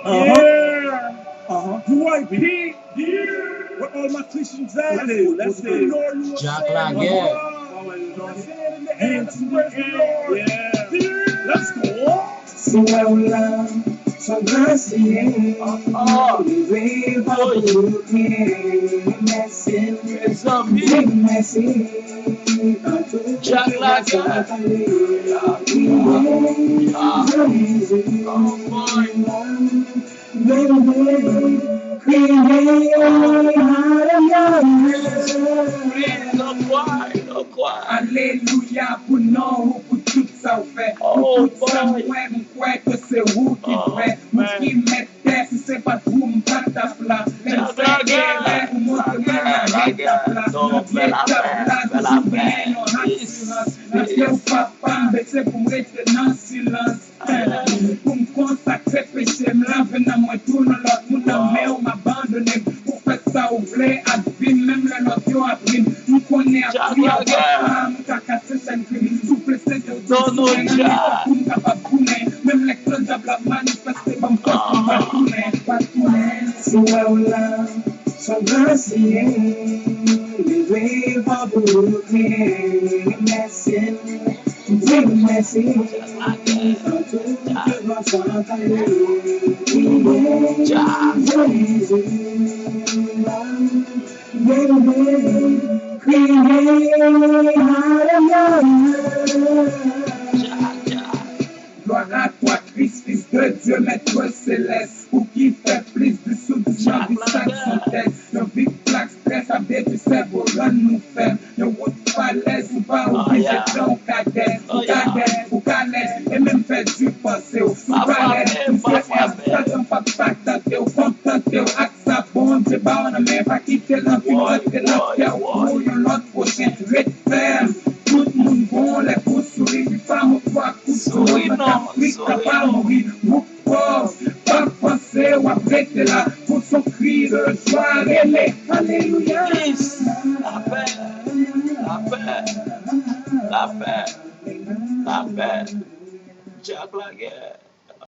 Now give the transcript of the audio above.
Yeah. Do I repeat? Yeah. Where all my Christians at? Let's say, Lord, you will Jack say it. Laguerre. Let's say it in the hands of the Lord. Yeah. Let's go. So love, so mercy, we will be messing, big messy. Jack Laguerre. No quiet. Alléluia pour non, pour tout ça fait. Pour tout ça, moi, moi, que c'est vous qui fait. Moi qui mettez, si c'est pas tout, m'pas ta place. Même si c'est pour montrer moi, la place. La place, non, assurance. Parce que papa, c'est pour me rester dans le silence. Pour me consacrer, péché, me laver dans moi, tout dans l'autre monde, mais on m'abandonne. Pour faire ça, vous voulez, à vie, même le nôtre, vous appris. Nous connaissons à vie, même les clés de la manifester, bon, so well love, so mercy, we wave up the messing, big messy, Gloire à toi, Christ, Fils de Dieu, Maître céleste, pour qui fait plus du soutien du sac son tête. Le big black stress a baby c'est pour run nous faire. Le wood falaise ou pas oublier ton cadet, ou calais, et même fait du passé au calais. Nous c'est un pas pacté, au contenté, au axe bon, Dieu, bah on a même pas quitté l'enfant, c'est la pierre, ou l'autre prochain, red ferme. Tout le monde bon, les pouces souris, les femmes au poids, souris, t'as pas mourir, ou pauvre, pas penser ou arrêter là, pour son cri de joie, relais, alléluia. La paix, la paix, la paix, la paix. Jack Laguerre.